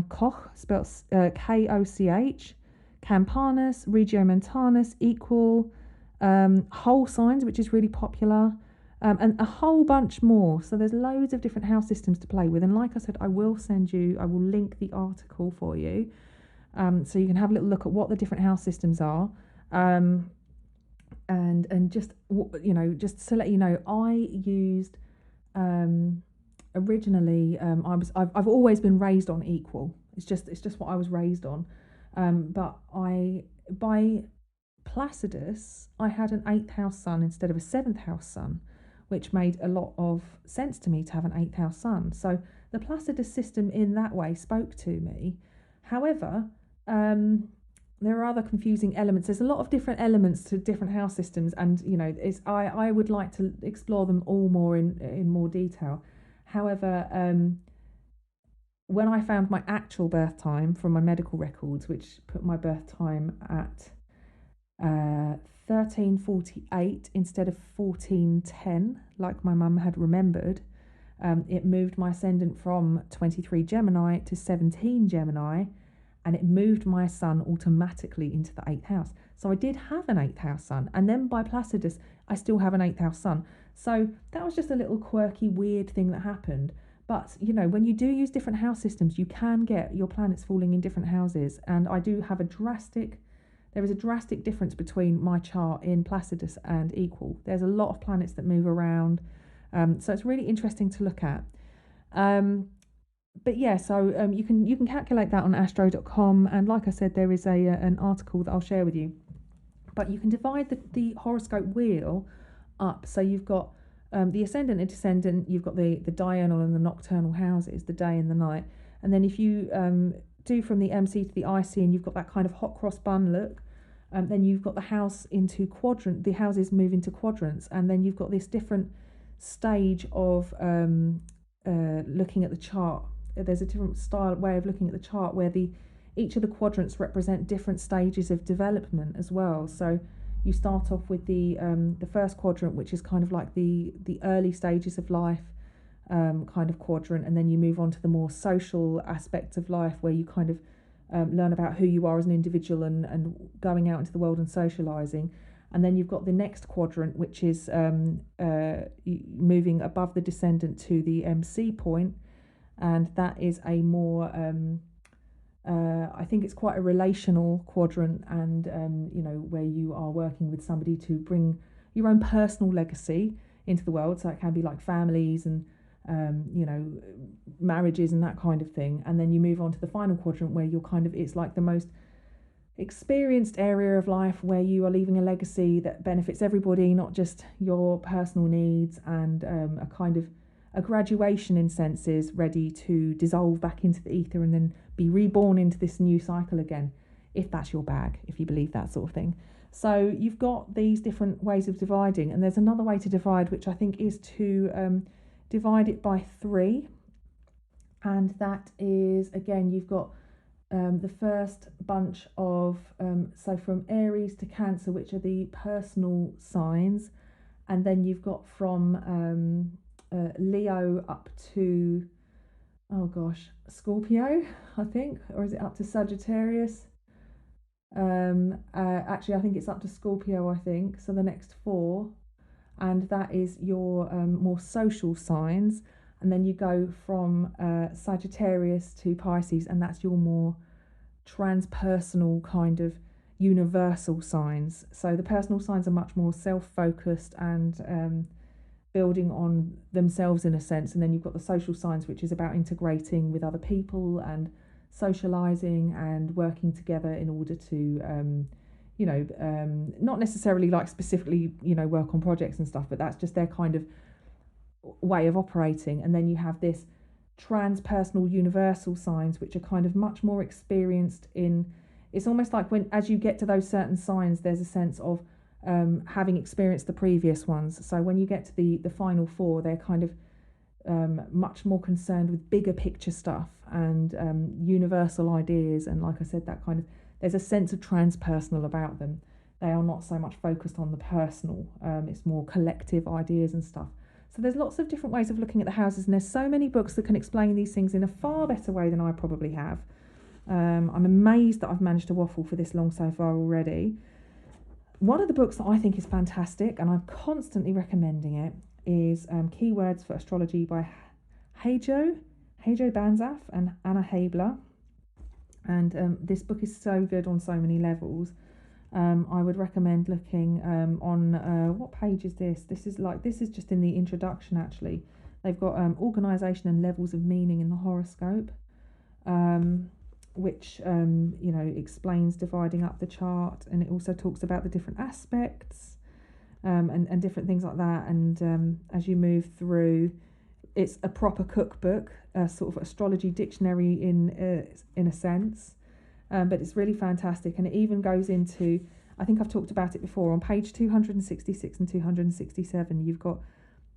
Koch, spelled Koch, Campanus, Regiomontanus, equal, whole signs, which is really popular, and a whole bunch more. So there's loads of different house systems to play with. And like I said, I will link the article for you, so you can have a little look at what the different house systems are. And just, you know, just to let you know, I used originally, I've always been raised on equal. It's just what I was raised on. But by Placidus, I had an 8th house sun instead of a 7th house sun, which made a lot of sense to me to have an 8th house sun. So the Placidus system in that way spoke to me. However, there are other confusing elements. There's a lot of different elements to different house systems, and I would like to explore them all more in more detail. However, when I found my actual birth time from my medical records, which put my birth time at 13:48 instead of 14:10, like my mum had remembered, it moved my ascendant from 23 Gemini to 17 Gemini, and it moved my sun automatically into the 8th house. So I did have an 8th house sun, and then by Placidus, I still have an 8th house sun. So that was just a little quirky, weird thing that happened. But, when you do use different house systems, you can get your planets falling in different houses. And I do have there is a drastic difference between my chart in Placidus and equal. There's a lot of planets that move around. So it's really interesting to look at. But yeah, so you can calculate that on astro.com. And like I said, there is an article that I'll share with you. But you can divide the horoscope wheel up. So you've got the ascendant and descendant, you've got the diurnal and the nocturnal houses, the day and the night. And then if you do from the MC to the IC, and you've got that kind of hot cross bun look, then you've got the houses move into quadrants, and then you've got this different stage of looking at the chart. There's a different way of looking at the chart where each of the quadrants represent different stages of development as well. So you start off with the first quadrant, which is kind of like the early stages of life kind of quadrant, and then you move on to the more social aspects of life, where you kind of learn about who you are as an individual and going out into the world and socializing. And then you've got the next quadrant, which is moving above the descendant to the MC point, and that is a more I think it's quite a relational quadrant, and where you are working with somebody to bring your own personal legacy into the world. So it can be like families and marriages and that kind of thing. And then you move on to the final quadrant, where it's like the most experienced area of life, where you are leaving a legacy that benefits everybody, not just your personal needs, and a kind of a graduation in senses, ready to dissolve back into the ether and then be reborn into this new cycle again, if that's your bag, if you believe that sort of thing. So you've got these different ways of dividing, and there's another way to divide, which I think is to divide it by 3, and that is, again, you've got the first bunch of so from Aries to Cancer, which are the personal signs, and then you've got from Leo up to Scorpio, I think, or is it up to Sagittarius? Actually, I think it's up to Scorpio, I think. So the next 4, and that is your more social signs, and then you go from Sagittarius to Pisces, and that's your more transpersonal kind of universal signs. So the personal signs are much more self-focused and building on themselves in a sense, and then you've got the social signs, which is about integrating with other people and socializing and working together in order to not necessarily like specifically work on projects and stuff, but that's just their kind of way of operating. And then you have this transpersonal universal signs, which are kind of much more experienced in, it's almost like as you get to those certain signs, there's a sense of having experienced the previous ones. So when you get to the final 4, they're kind of much more concerned with bigger picture stuff and universal ideas, and like I said, that kind of, there's a sense of transpersonal about them. They are not so much focused on the personal, it's more collective ideas and stuff. So there's lots of different ways of looking at the houses, and there's so many books that can explain these things in a far better way than I probably have. I'm amazed that I've managed to waffle for this long so far already. One of the books that I think is fantastic, and I'm constantly recommending it, is Keywords for Astrology by Heijo Banzaf and Anna Habler. And this book is so good on so many levels. I would recommend looking on what page is this? This is just in the introduction, actually. They've got organisation and levels of meaning in the horoscope, which explains dividing up the chart, and it also talks about the different aspects. and different things like that. And as you move through, it's a proper cookbook, a sort of astrology dictionary in a sense. But it's really fantastic, and it even goes into, I think I've talked about it before, on page 266 and 267, you've got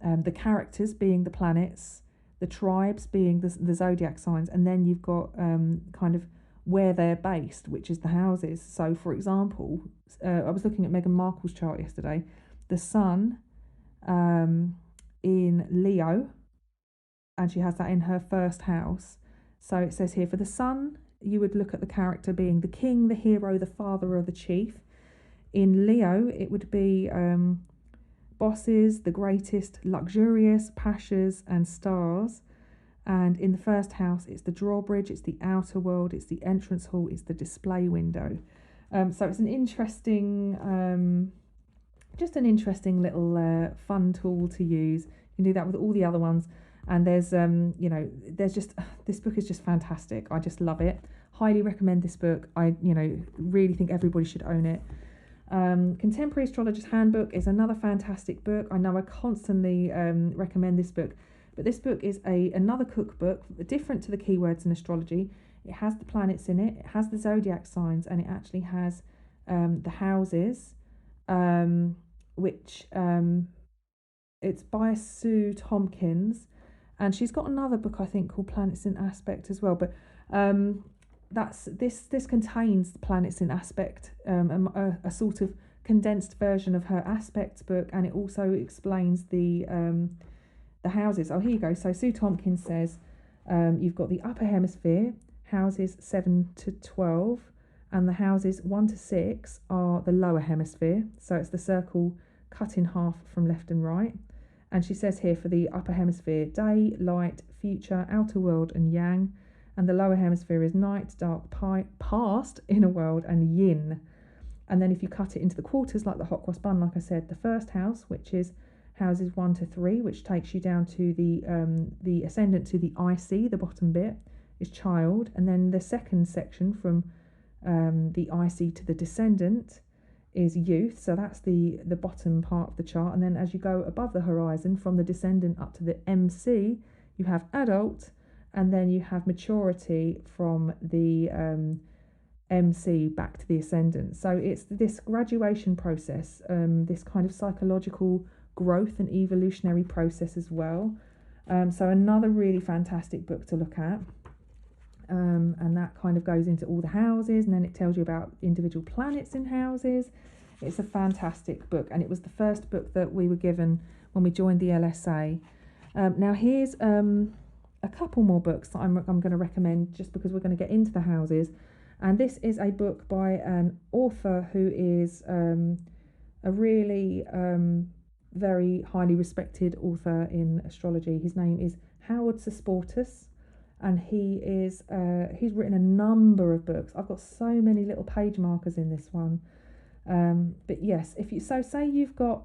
the characters being the planets, the tribes being the zodiac signs, and then you've got kind of where they're based, which is the houses. So, for example, I was looking at Meghan Markle's chart yesterday. The sun in Leo, and she has that in her first house. So it says here, for the sun, you would look at the character being the king, the hero, the father, or the chief. In Leo, it would be bosses, the greatest, luxurious, pashas, and stars. And in the first house, it's the drawbridge, it's the outer world, it's the entrance hall, it's the display window. So it's an interesting, just an interesting little fun tool to use. You can do that with all the other ones. And there's, there's just, this book is just fantastic. I just love it. Highly recommend this book. I, really think everybody should own it. Contemporary Astrologers Handbook is another fantastic book. I know I constantly recommend this book, but this book is another cookbook, different to the keywords in astrology. It has the planets in it, it has the zodiac signs, and it actually has the houses, which it's by Sue Tompkins, and she's got another book I think called Planets in Aspect as well. But this contains the planets in aspect, a sort of condensed version of her aspects book, and it also explains the houses. Oh, here you go. So Sue Tompkins says you've got the upper hemisphere, houses 7 to 12, and the houses 1 to 6 are the lower hemisphere. So it's the circle cut in half from left and right. And she says here for the upper hemisphere, day, light, future, outer world, and yang. And the lower hemisphere is night, dark, past, inner world, and yin. And then if you cut it into the quarters like the hot cross bun, like I said, the first house, which is houses 1 to 3, which takes you down to the ascendant to the IC, the bottom bit, is child. And then the second section from the IC to the descendant is youth. So that's the bottom part of the chart. And then as you go above the horizon from the descendant up to the MC, you have adult. And then you have maturity from the MC back to the ascendant. So it's this graduation process, this kind of psychological growth and evolutionary process as well. So another really fantastic book to look at. And that kind of goes into all the houses, and then it tells you about individual planets in houses. It's a fantastic book, and it was the first book that we were given when we joined the LSA. Now here's a couple more books that I'm going to recommend, just because we're going to get into the houses. And this is a book by an author who is a really very highly respected author in astrology. His name is Howard Susportus, and he's written a number of books. I've got so many little page markers in this one. But yes, say you've got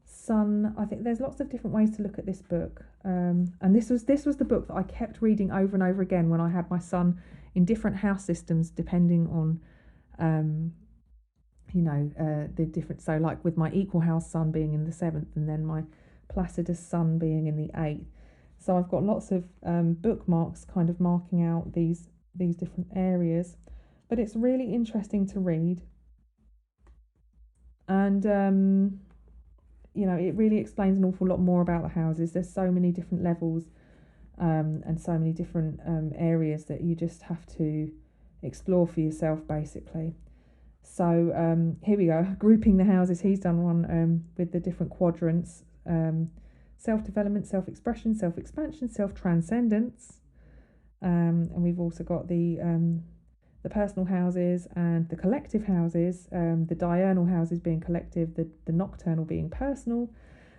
Sun. I think there's lots of different ways to look at this book. And this was the book that I kept reading over and over again when I had my son in different house systems, depending on the different. So like with my equal house sun being in the 7th, and then my Placidus sun being in the 8th. So I've got lots of bookmarks kind of marking out these different areas. But it's really interesting to read. And it really explains an awful lot more about the houses. There's so many different levels and so many different areas that you just have to explore for yourself, basically. So here we go, grouping the houses. He's done one with the different quadrants: self-development, self-expression, self-expansion, self-transcendence. And we've also got the personal houses and the collective houses, the diurnal houses being collective, the nocturnal being personal.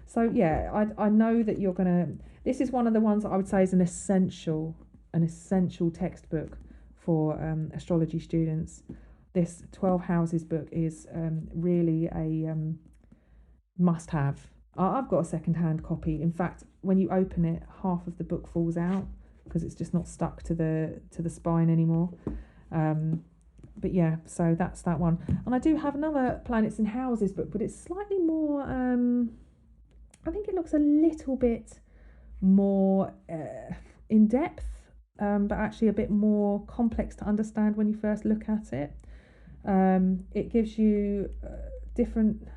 So yeah, I know that you're gonna. This is one of the ones that I would say is an essential textbook for astrology students. This 12 houses book is really a must-have. I've got a second-hand copy. In fact, when you open it, half of the book falls out because it's just not stuck to the spine anymore. but yeah, so that's that one. And I do have another planets in houses book, but it's slightly more, I think it looks a little bit more in depth, but actually a bit more complex to understand when you first look at it. It gives you different,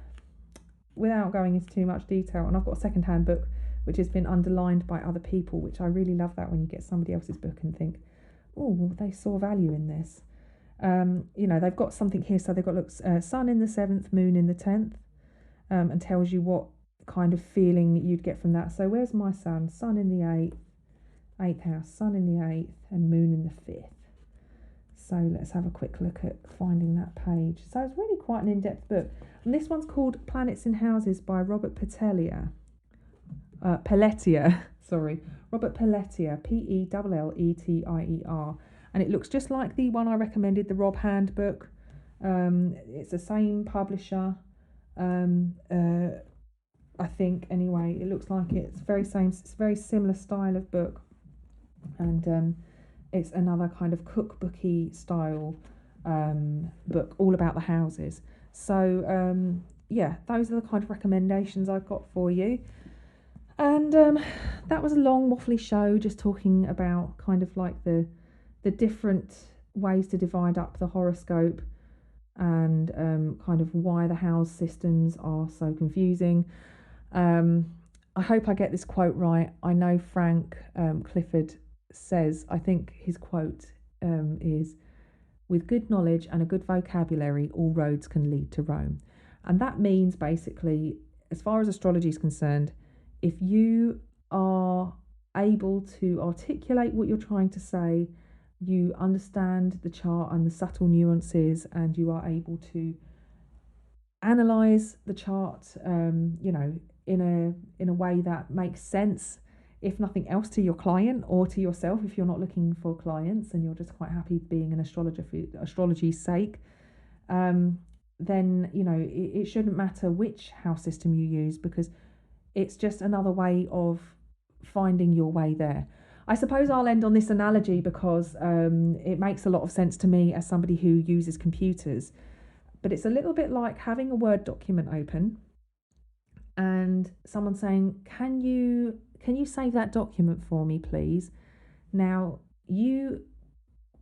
without going into too much detail, and I've got a second-hand book which has been underlined by other people, which I really love that when you get somebody else's book and think, oh, they saw value in this. They've got something here, so they've got sun in the 7th, moon in the 10th, and tells you what kind of feeling you'd get from that. So where's my sun? Sun in the 8th house, sun in the 8th, and moon in the 5th. So let's have a quick look at finding that page. So it's really quite an in-depth book. And this one's called Planets in Houses by Robert Pelletier. Robert Pelletier, Pelletier. And it looks just like the one I recommended, the Rob Handbook. It's the same publisher, I think. Anyway, it looks like it's it's very similar style of book, and it's another kind of cookbooky style book, all about the houses. So yeah, those are the kind of recommendations I've got for you. And that was a long waffly show, just talking about kind of like the different ways to divide up the horoscope, and kind of why the house systems are so confusing. I hope I get this quote right. I know Frank Clifford says, I think his quote is, "With good knowledge and a good vocabulary, all roads can lead to Rome." And that means basically, as far as astrology is concerned, if you are able to articulate what you're trying to say, you understand the chart and the subtle nuances, and you are able to analyze the chart, in a way that makes sense, if nothing else, to your client or to yourself, if you're not looking for clients and you're just quite happy being an astrologer for astrology's sake, then it shouldn't matter which house system you use, because it's just another way of finding your way there. I suppose I'll end on this analogy because it makes a lot of sense to me as somebody who uses computers. But it's a little bit like having a Word document open and someone saying, can you save that document for me, please? Now,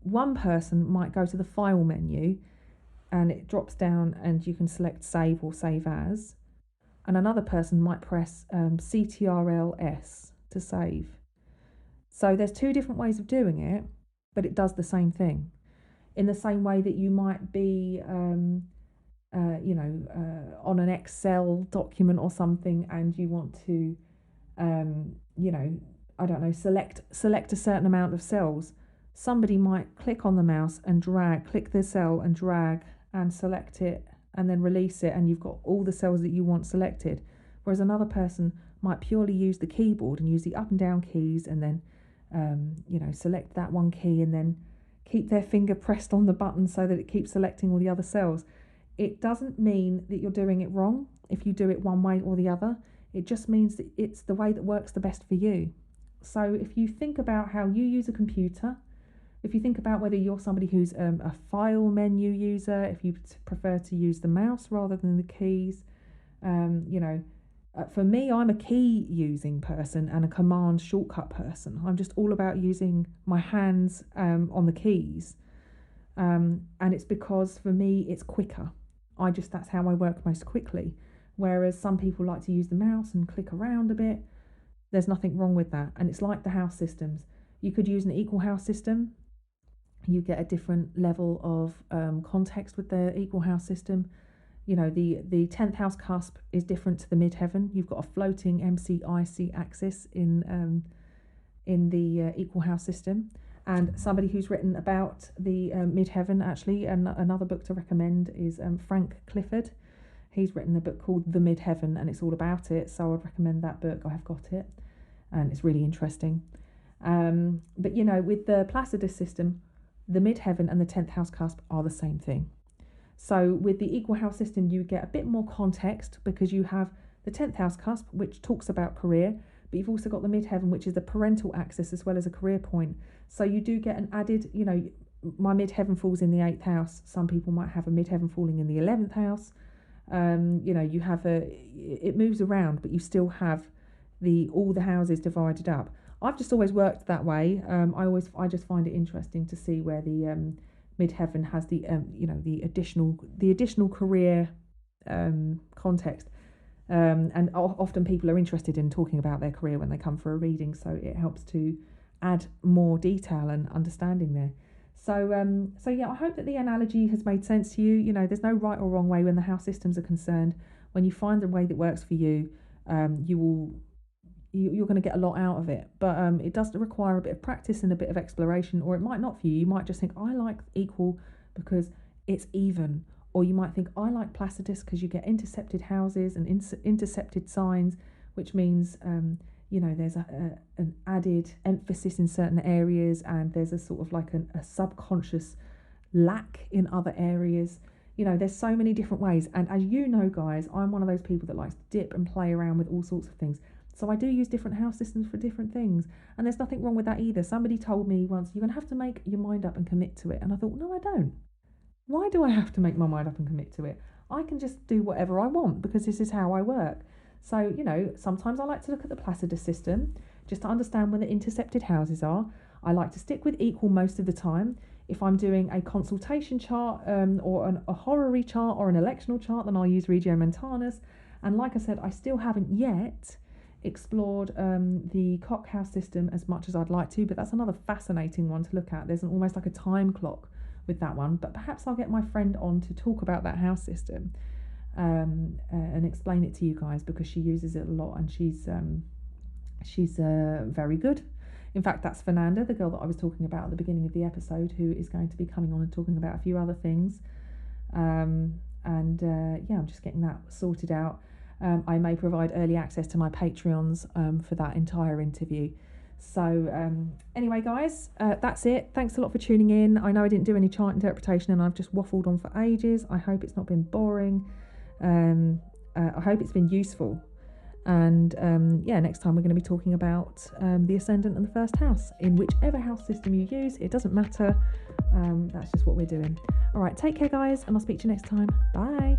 one person might go to the file menu and it drops down and you can select save or save as. And another person might press CTRL-S to save. So there's two different ways of doing it, but it does the same thing. In the same way that you might be, on an Excel document or something, and you want to, select a certain amount of cells. Somebody might click on the mouse and click the cell and drag and select it, and then release it, and you've got all the cells that you want selected. Whereas another person might purely use the keyboard and use the up and down keys, and then select that one key and then keep their finger pressed on the button so that it keeps selecting all the other cells. It doesn't mean that you're doing it wrong if you do it one way or the other. It just means that it's the way that works the best for you. So if you think about how you use a computer, if you think about whether you're somebody who's a file menu user, if you prefer to use the mouse rather than the keys, for me, I'm a key using person and a command shortcut person. I'm just all about using my hands on the keys. And it's because for me, it's quicker. That's how I work most quickly. Whereas some people like to use the mouse and click around a bit. There's nothing wrong with that. And it's like the house systems. You could use an equal house system. You get a different level of context with the equal house system. The 10th house cusp is different to the midheaven. You've got a floating MCIC axis in the equal house system. And somebody who's written about the midheaven, actually, and another book to recommend is Frank Clifford. He's written a book called The Midheaven, and it's all about it. So I'd recommend that book. I have got it, and it's really interesting. But with the Placidus system, the midheaven and the 10th house cusp are the same thing. So with the equal house system, you get a bit more context because you have the 10th house cusp, which talks about career, but you've also got the midheaven, which is the parental axis as well as a career point. So you do get an added, my midheaven falls in the 8th house. Some people might have a midheaven falling in the 11th house. You have it moves around, but you still have all the houses divided up. I've just always worked that way. I just find it interesting to see where the midheaven has the additional career context. And often people are interested in talking about their career when they come for a reading, so it helps to add more detail and understanding there. So yeah, I hope that the analogy has made sense to you. There's no right or wrong way when the house systems are concerned. When you find the way that works for you, you're going to get a lot out of it. But it does require a bit of practice and a bit of exploration, or it might not for you. You might just think, I like equal because it's even. Or you might think, I like Placidus because you get intercepted houses and intercepted signs, which means there's an added emphasis in certain areas, and there's a sort of like a subconscious lack in other areas. There's so many different ways. And as you know, guys, I'm one of those people that likes to dip and play around with all sorts of things. So I do use different house systems for different things. And there's nothing wrong with that either. Somebody told me once, you're going to have to make your mind up and commit to it. And I thought, no, I don't. Why do I have to make my mind up and commit to it? I can just do whatever I want because this is how I work. So, sometimes I like to look at the Placidus system just to understand where the intercepted houses are. I like to stick with equal most of the time. If I'm doing a consultation chart or a horary chart or an electional chart, then I'll use Regio Montanus. And like I said, I still haven't yet explored the Cock house system as much as I'd like to, but that's another fascinating one to look at. There's almost like a time clock with that one, but perhaps I'll get my friend on to talk about that house system and explain it to you guys, because she uses it a lot and she's very good. In fact, that's Fernanda, the girl that I was talking about at the beginning of the episode, who is going to be coming on and talking about a few other things. I'm just getting that sorted out. I may provide early access to my Patreons for that entire interview. So anyway, guys, that's it. Thanks a lot for tuning in. I know I didn't do any chart interpretation and I've just waffled on for ages. I hope it's not been boring. I hope it's been useful. And next time we're going to be talking about the ascendant and the first house in whichever house system you use. It doesn't matter. That's just what we're doing. All right, take care, guys, and I'll speak to you next time. Bye.